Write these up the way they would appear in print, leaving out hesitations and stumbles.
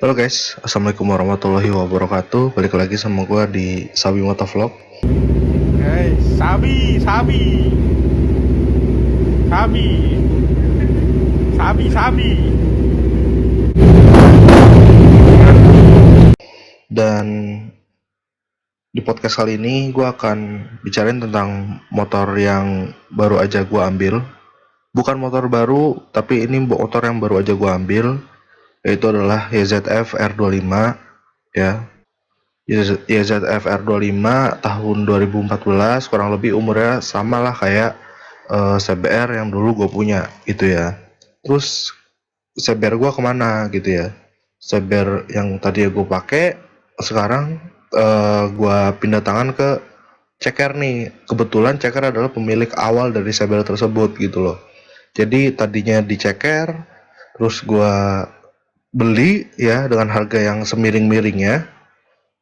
Halo guys, assalamualaikum warahmatullahi wabarakatuh. Balik lagi sama gue di Sabi Motovlog. Hei, sabi, sabi, sabi, sabi, sabi. Dan di podcast kali ini gue akan bicarain tentang motor yang baru aja gue ambil. Bukan motor baru, tapi ini motor yang baru aja gue ambil, yaitu adalah YZF R25 ya. YZF R25 tahun 2014, kurang lebih umurnya sama lah kayak CBR yang dulu gue punya gitu ya. Terus CBR gue kemana gitu ya. CBR yang tadi gue pakai sekarang gue pindah tangan ke Ceker nih. Kebetulan Ceker adalah pemilik awal dari CBR tersebut gitu loh. Jadi tadinya di Ceker, terus gue beli ya dengan harga yang semiring-miringnya,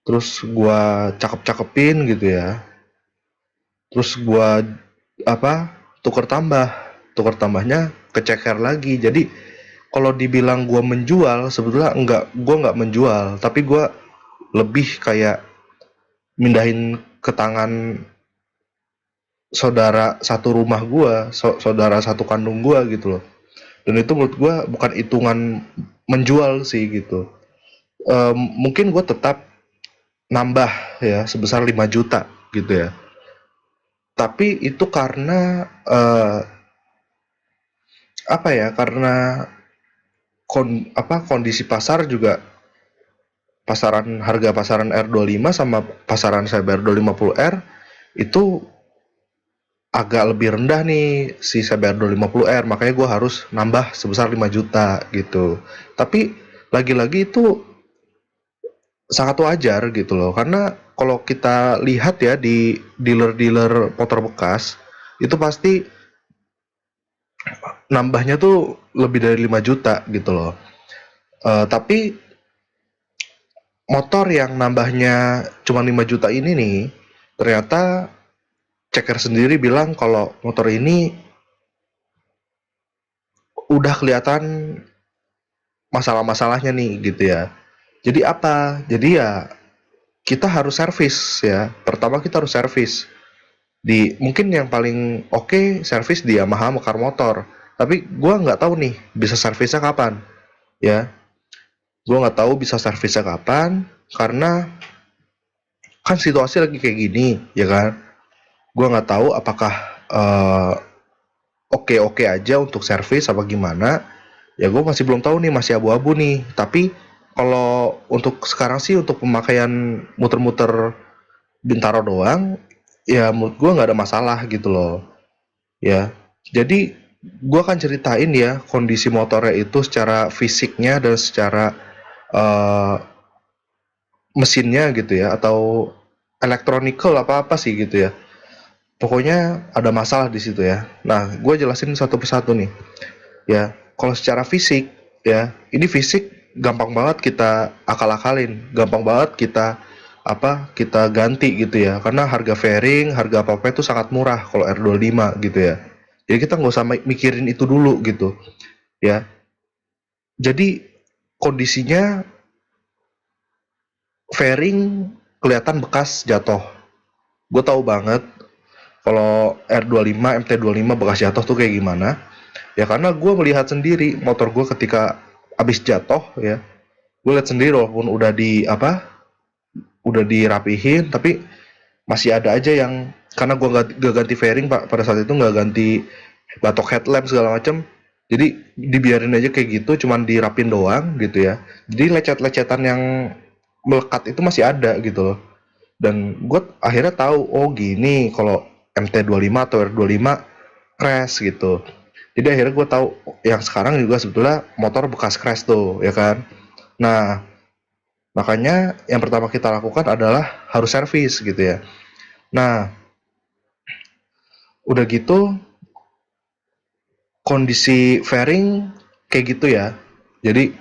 terus gue cakep-cakepin gitu ya, terus gue apa tuker tambahnya ke Ceker lagi. Jadi kalau dibilang gue menjual, sebetulnya gue nggak menjual, tapi gue lebih kayak mindahin ke tangan saudara satu rumah gue, saudara satu kandung gue gitu loh. Dan itu menurut gue bukan hitungan menjual sih gitu. Mungkin gue tetap nambah ya sebesar 5 juta gitu ya. Tapi itu karena apa ya? Karena kondisi pasar juga, harga pasaran R25 sama pasaran Cyber 250R itu agak lebih rendah nih si Cyber 250R, makanya gue harus nambah sebesar 5 juta gitu. Tapi lagi-lagi itu sangat wajar gitu loh, karena kalau kita lihat ya di dealer-dealer motor bekas itu pasti nambahnya tuh lebih dari 5 juta gitu loh. Tapi motor yang nambahnya cuma 5 juta ini nih, ternyata Ceker sendiri bilang kalau motor ini udah kelihatan masalah-masalahnya nih gitu ya. Jadi apa? Jadi ya kita harus servis ya. Pertama kita harus servis. Mungkin yang paling oke servis di Yamaha Mekar Motor. Tapi gua nggak tahu nih bisa servisnya kapan ya. Gua nggak tahu bisa servisnya kapan karena kan situasi lagi kayak gini ya kan. Gua nggak tahu apakah eh, oke-oke aja untuk servis apa gimana. Ya gue masih belum tahu nih, masih abu-abu nih. Tapi kalau untuk sekarang sih untuk pemakaian muter-muter Bintaro doang, ya menurut gue nggak ada masalah gitu loh. Ya, jadi gue akan ceritain ya kondisi motornya itu secara fisiknya dan secara eh, mesinnya gitu ya, atau elektronikal apa-apa sih gitu ya. Pokoknya ada masalah di situ ya. Nah, gue jelasin satu persatu nih. Ya, kalau secara fisik ya, ini fisik gampang banget kita akal-akalin, gampang banget kita ganti gitu ya, karena harga fairing, harga apa-apa itu sangat murah kalau R25 gitu ya. Jadi kita nggak usah mikirin itu dulu gitu ya. Jadi kondisinya fairing kelihatan bekas jatuh. Gue tahu banget kalau R25 MT25 bekas jatuh tuh kayak gimana. Ya karena gue melihat sendiri motor gue ketika abis jatuh ya, gue lihat sendiri walaupun udah dirapihin, tapi masih ada aja yang, karena gue gak ganti fairing pak pada saat itu, nggak ganti batok headlamp segala macam, jadi dibiarin aja kayak gitu, cuman dirapin doang gitu ya. Jadi lecet-lecetan yang melekat itu masih ada gitu loh. Dan gue akhirnya tahu, oh gini kalau MT25 atau R25 crash gitu. Jadi akhirnya gue tahu yang sekarang juga sebetulnya motor bekas crash tuh ya kan. Nah, makanya yang pertama kita lakukan adalah harus servis gitu ya. Nah, udah gitu kondisi fairing kayak gitu ya. Jadi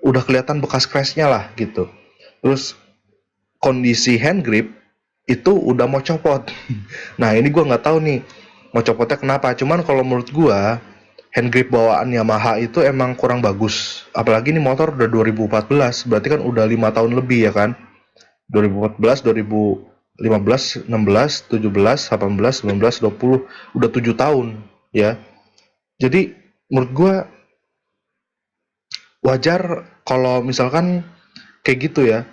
udah kelihatan bekas crashnya lah gitu. Terus kondisi hand grip itu udah mau copot. Nah, ini gue nggak tahu nih mau copotnya kenapa. Cuman kalau menurut gue hand grip bawaan Yamaha itu emang kurang bagus. Apalagi ini motor udah 2014, berarti kan udah 5 tahun lebih ya kan. 2014, 2015, 16, 17, 18, 19, 20, udah 7 tahun ya. Jadi menurut gua wajar kalau misalkan kayak gitu ya.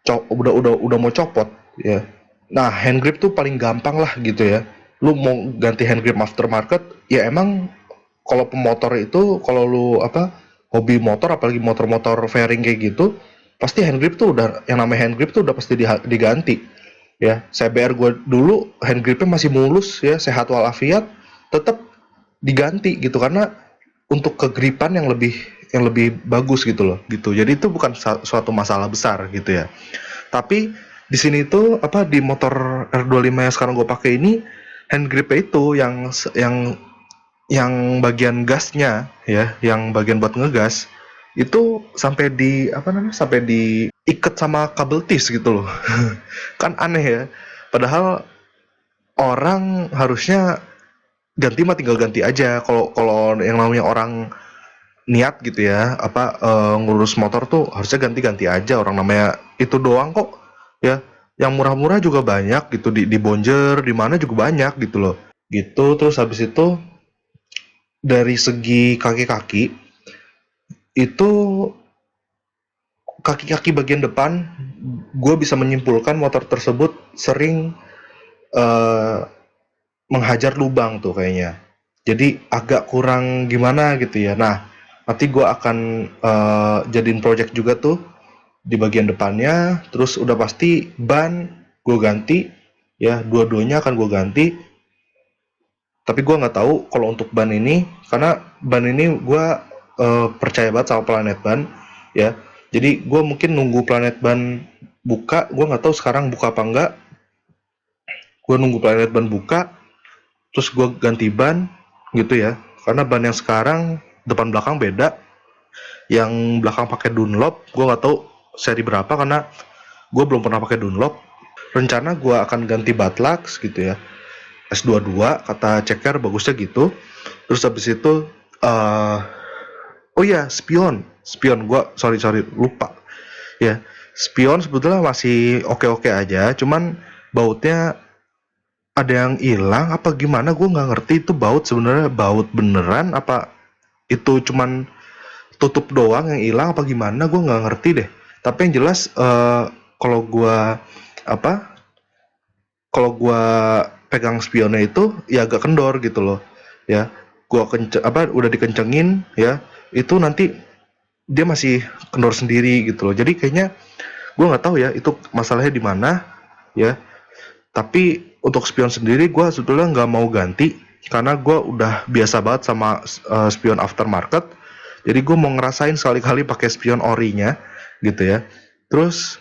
Udah mau copot ya. Nah, hand grip tuh paling gampang lah gitu ya. Lu mau ganti hand grip aftermarket, ya emang kalau pemotor itu, kalau lu apa, hobi motor apalagi motor-motor fairing kayak gitu, pasti hand grip tuh udah, yang namanya hand grip tuh udah pasti diganti ya. CBR gue dulu hand gripnya masih mulus ya, sehat walafiat, tetap diganti gitu karena untuk kegripan yang lebih bagus gitu loh gitu. Jadi itu bukan suatu masalah besar gitu ya. Tapi di sini tuh apa, di motor R25 yang sekarang gue pakai ini, hand grip itu yang bagian gasnya ya, yang bagian buat ngegas itu sampai di apa namanya, sampai diikat sama kabel tis gitu loh. Kan aneh ya. Padahal orang harusnya ganti mah tinggal ganti aja. Kalau kalau yang namanya orang niat gitu ya, apa ngurus motor tuh harusnya ganti-ganti aja, orang namanya itu doang kok ya. Yang murah-murah juga banyak gitu, di Bonjer di mana juga banyak gitu loh gitu. Terus habis itu dari segi kaki-kaki itu, kaki-kaki bagian depan gue bisa menyimpulkan motor tersebut sering eh, menghajar lubang tuh kayaknya, jadi agak kurang gimana gitu ya. Nah, nanti gue akan jadiin project juga tuh di bagian depannya. Terus udah pasti ban gue ganti ya, dua-duanya akan gue ganti. Tapi gue nggak tahu kalau untuk ban ini, karena ban ini gue percaya banget sama Planet Ban ya. Jadi gue mungkin nunggu Planet Ban buka, gue nggak tahu sekarang buka apa enggak. Gue nunggu Planet Ban buka, terus gue ganti ban gitu ya. Karena ban yang sekarang depan belakang beda. Yang belakang pakai Dunlop, gue nggak tahu seri berapa karena gue belum pernah pakai Dunlop. Rencana gue akan ganti Batlux gitu ya, S22 kata ceker bagusnya gitu. Terus habis itu oh ya, spion gue, sorry lupa ya. Spion sebetulnya masih oke-oke aja, cuman bautnya ada yang hilang apa gimana, gue nggak ngerti itu baut sebenarnya baut beneran apa itu cuman tutup doang yang hilang apa gimana, gue nggak ngerti deh. Tapi yang jelas kalau gue apa, kalau gua pegang spionnya itu ya agak kendor gitu loh ya. Udah dikencengin ya, itu nanti dia masih kendor sendiri gitu loh. Jadi kayaknya gua nggak tahu ya itu masalahnya di mana ya. Tapi untuk spion sendiri gua sebetulnya nggak mau ganti karena gua udah biasa banget sama spion aftermarket. Jadi gue mau ngerasain sekali-kali pakai spion orinya gitu ya. Terus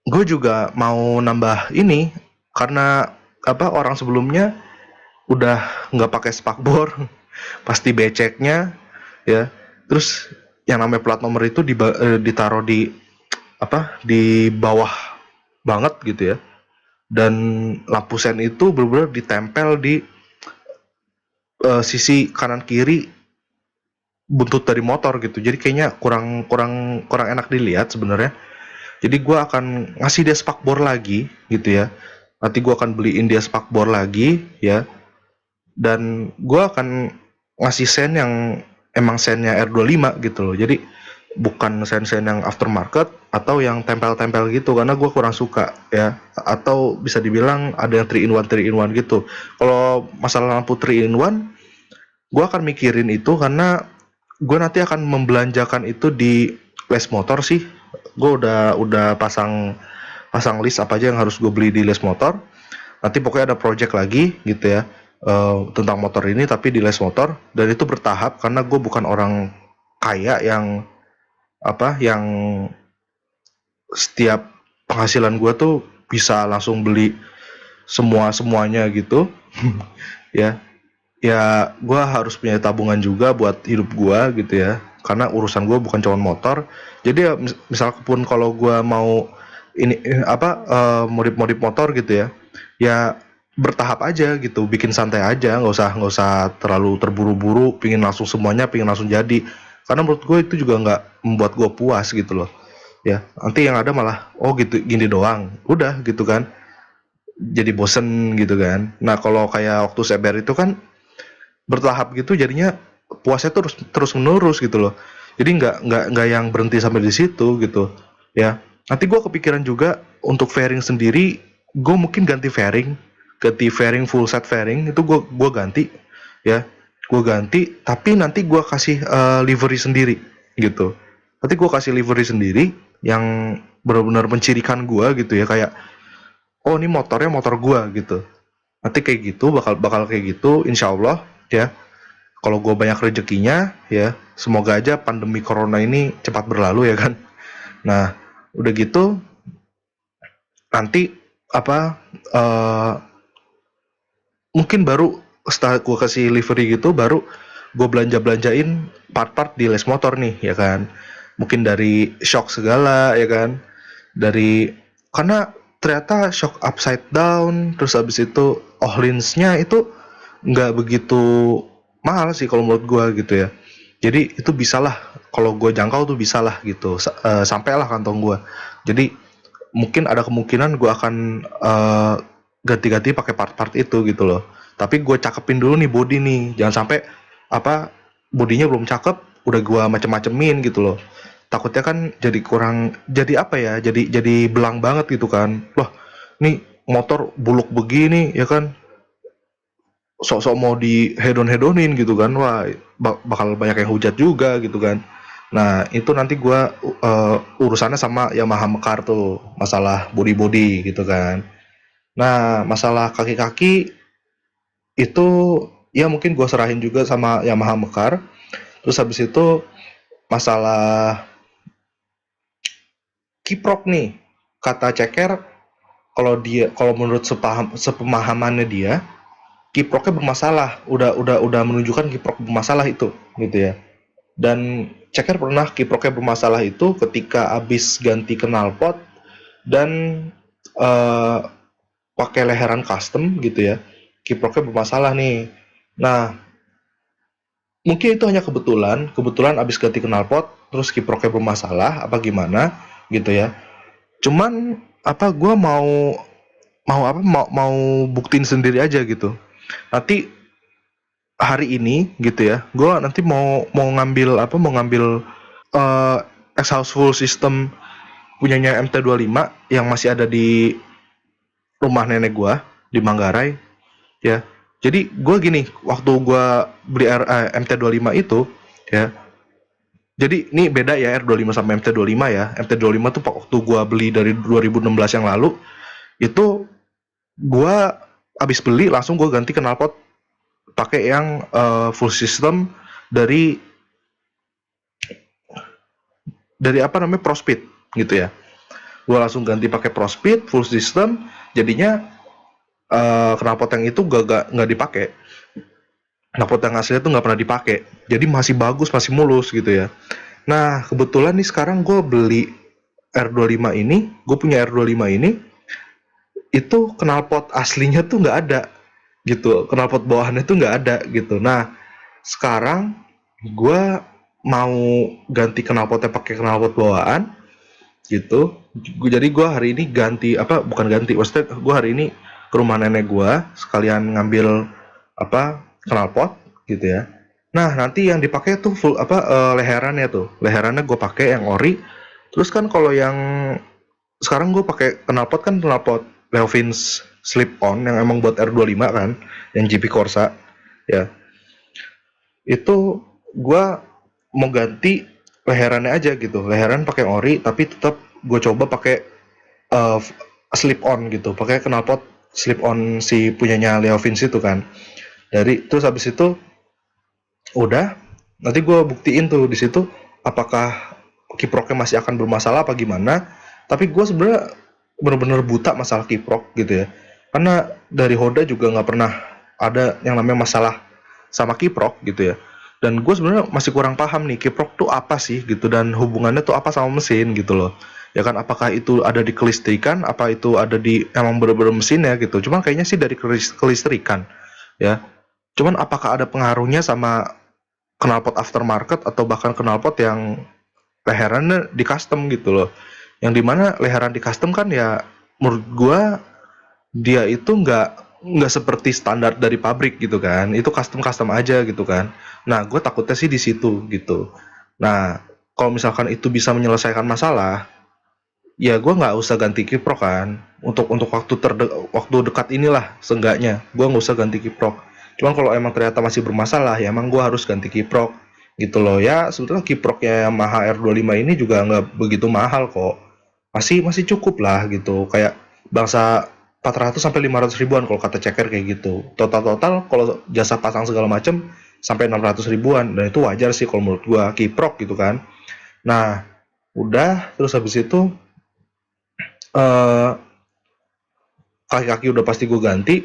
gue juga mau nambah ini karena apa, orang sebelumnya udah nggak pakai spakbor, pasti beceknya ya. Terus yang namanya plat nomor itu ditaruh di apa, di bawah banget gitu ya. Dan lampu sen itu benar-benar ditempel di sisi kanan kiri buntut dari motor gitu. Jadi kayaknya kurang kurang kurang enak dilihat sebenarnya. Jadi gue akan ngasih dia spakbor lagi gitu ya. Nanti gue akan beliin dia spakbor lagi ya. Dan gue akan ngasih sen yang emang sennya R25 gitu loh. Jadi bukan sen-sen yang aftermarket atau yang tempel-tempel gitu, karena gue kurang suka ya. Atau bisa dibilang ada yang 3 in 1 3 in 1 gitu. Kalau masalah lampu 3 in 1, gue akan mikirin itu karena gue nanti akan membelanjakan itu di les motor sih. Gue udah pasang list apa aja yang harus gue beli di les motor. Nanti pokoknya ada project lagi gitu ya, tentang motor ini tapi di les motor. Dan itu bertahap karena gue bukan orang kaya yang apa, yang setiap penghasilan gue tuh bisa langsung beli semuanya gitu. Ya, ya gue harus punya tabungan juga buat hidup gue gitu ya, karena urusan gue bukan cuma motor. Jadi ya misalkan kalau gue mau ini apa, modif motor gitu ya, ya bertahap aja gitu, bikin santai aja, nggak usah terlalu terburu-buru, pingin langsung semuanya, pingin langsung jadi. Karena menurut gue itu juga nggak membuat gue puas gitu loh. Ya, nanti yang ada malah, oh gitu, gini doang, udah gitu kan, jadi bosen gitu kan. Nah kalau kayak waktu CBR itu kan bertahap gitu, jadinya puasnya terus terus menerus gitu loh. Jadi nggak yang berhenti sampai di situ gitu. Ya, nanti gue kepikiran juga untuk fairing sendiri, gue mungkin ganti fairing full set fairing itu gue ganti, ya, gue ganti. Tapi nanti gue kasih livery sendiri gitu. Nanti gue kasih livery sendiri yang benar-benar mencirikan gue gitu ya, kayak oh ini motornya motor gue gitu. Nanti kayak gitu, bakal bakal kayak gitu, insya Allah ya. Kalau gue banyak rezekinya ya, semoga aja pandemi corona ini cepat berlalu ya kan. Nah udah gitu nanti apa, eh mungkin baru setelah gue kasih livery gitu, baru gue belanja-belanjain part-part di les motor nih ya kan. Mungkin dari shock segala ya kan, dari karena ternyata shock upside down, terus habis itu Ohlinsnya itu nggak begitu mahal sih kalau menurut gue gitu ya. Jadi itu bisalah, kalau gue jangkau tuh bisalah gitu, sampailah kantong gue. Jadi mungkin ada kemungkinan gue akan ganti-ganti pakai part-part itu gitu loh. Tapi gue cakepin dulu nih body nih, jangan sampai apa bodinya belum cakep udah gue macem-macemin gitu loh. Takutnya kan jadi kurang, jadi apa ya, jadi belang banget gitu kan. Loh nih motor buluk begini ya kan, sok-sok mau di hedon-hedonin gitu kan, wah bakal banyak yang hujat juga gitu kan. Nah itu nanti gua urusannya sama Yamaha Mekar tuh, masalah body-body gitu kan. Nah masalah kaki-kaki itu ya mungkin gua serahin juga sama Yamaha Mekar. Terus habis itu masalah kiprok nih, kata ceker, kalau menurut sepemahamannya dia, kiproknya bermasalah, udah menunjukkan kiprok bermasalah itu gitu ya. Dan ceker pernah kiproknya bermasalah itu ketika abis ganti knalpot dan eh, pakai leheran custom gitu ya, kiproknya bermasalah nih. Nah mungkin itu hanya kebetulan abis ganti knalpot terus kiproknya bermasalah apa gimana gitu ya. Cuman apa, gue mau buktiin sendiri aja gitu. Nanti hari ini gitu ya, gue nanti mau ngambil eh exhaust full system punyanya MT25 yang masih ada di rumah nenek gue di Manggarai ya. Jadi gue gini, waktu gue beli MT25 itu ya, jadi ini beda ya R25 sama MT25 ya. MT25 tuh waktu gue beli dari 2016 yang lalu, itu gue abis beli langsung gue ganti knalpot pakai yang full system dari apa namanya, Prospeed gitu ya. Gue langsung ganti pakai Prospeed full system, jadinya knalpot yang itu gak dipakai. Knalpot yang aslinya tuh nggak pernah dipakai, jadi masih bagus, masih mulus gitu ya. Nah kebetulan nih sekarang gue beli R25 ini, gue punya R25 ini, itu knalpot aslinya tuh nggak ada gitu, knalpot bawahannya tuh nggak ada gitu. Nah sekarang gue mau ganti knalpotnya pakai knalpot bawaan gitu. Jadi gue hari ini ganti apa, bukan ganti, maksudnya gue hari ini ke rumah nenek gue sekalian ngambil apa, knalpot gitu ya. Nah nanti yang dipakai tuh full apa, leherannya gue pakai yang ori. Terus kan kalau yang sekarang gue pakai knalpot kan knalpot Leovins slip on yang emang buat R25 kan, yang GP Corsa ya. Itu gue mau ganti leherannya aja gitu, leheran pakai ori tapi tetap gue coba pakai uh, slip on gitu, pakai knalpot slip on si punyanya Leovins itu kan. Dari terus habis itu udah, nanti gue buktiin tuh di situ apakah kiproknya masih akan bermasalah apa gimana. Tapi gue sebenarnya benar-benar buta masalah kiprok gitu ya, karena dari Honda juga nggak pernah ada yang namanya masalah sama kiprok gitu ya. Dan gue sebenarnya masih kurang paham nih kiprok tuh apa sih gitu, dan hubungannya tuh apa sama mesin gitu loh. ya kan, apakah itu ada di kelistrikan, apa itu ada di emang bener-bener mesinnya gitu. Cuman kayaknya sih dari kelistrikan ya. Cuman apakah ada pengaruhnya sama knalpot aftermarket atau bahkan knalpot yang leherannya di custom gitu loh. Yang dimana leheran di custom kan ya menurut gua dia itu nggak seperti standar dari pabrik gitu kan. Itu custom custom aja gitu kan. Nah, gue takutnya sih di situ gitu. Nah, kalau misalkan itu bisa menyelesaikan masalah, ya gue nggak usah ganti kiprok kan. Untuk waktu dekat inilah seenggaknya gue nggak usah ganti kiprok. Cuman kalau emang ternyata masih bermasalah, ya emang gue harus ganti kiprok gitu loh. Ya sebetulnya kiproknya Yamaha R25 ini juga nggak begitu mahal kok, masih cukup lah gitu, kayak bangsa 400 sampai 500 ribuan kalau kata ceker kayak gitu. Total kalau jasa pasang segala macem sampai 600 ribuan, dan itu wajar sih kalau menurut gua kiprok gitu kan. Nah, udah terus habis itu eh kaki-kaki udah pasti gue ganti,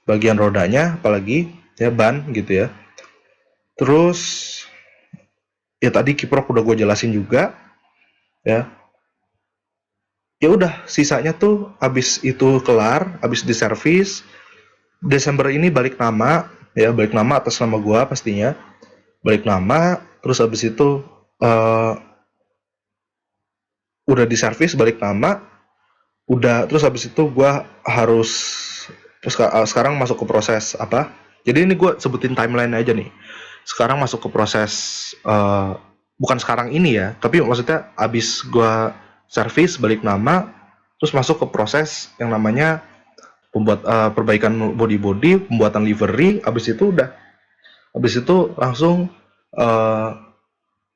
bagian rodanya apalagi ya, ban gitu ya. Terus ya tadi kiprok udah gue jelasin juga ya. Ya udah, sisanya tuh abis itu kelar, abis diservis, Desember ini balik nama, ya balik nama atas nama gua pastinya, balik nama, terus abis itu eh, udah diservis balik nama, udah terus abis itu gua harus terus sekarang masuk ke proses apa? Jadi ini gua sebutin timeline aja nih. Sekarang masuk ke proses bukan sekarang ini ya, tapi maksudnya abis gua servis balik nama, terus masuk ke proses yang namanya perbaikan body, pembuatan livery, habis itu langsung uh,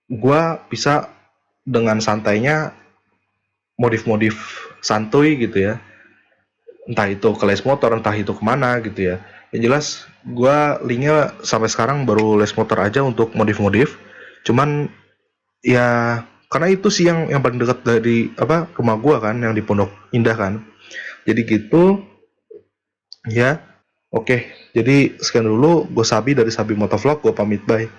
gua bisa dengan santainya modif-modif santuy gitu ya, entah itu ke les motor, entah itu kemana gitu ya. Yang jelas gua linknya sampai sekarang baru les motor aja untuk modif-modif, cuman ya karena itu sih yang paling dekat dari apa rumah gua kan, yang di Pondok Indah kan, jadi gitu ya. Oke, jadi sekian dulu. Gue Sabi dari Sabi Motovlog. Gue pamit, bye.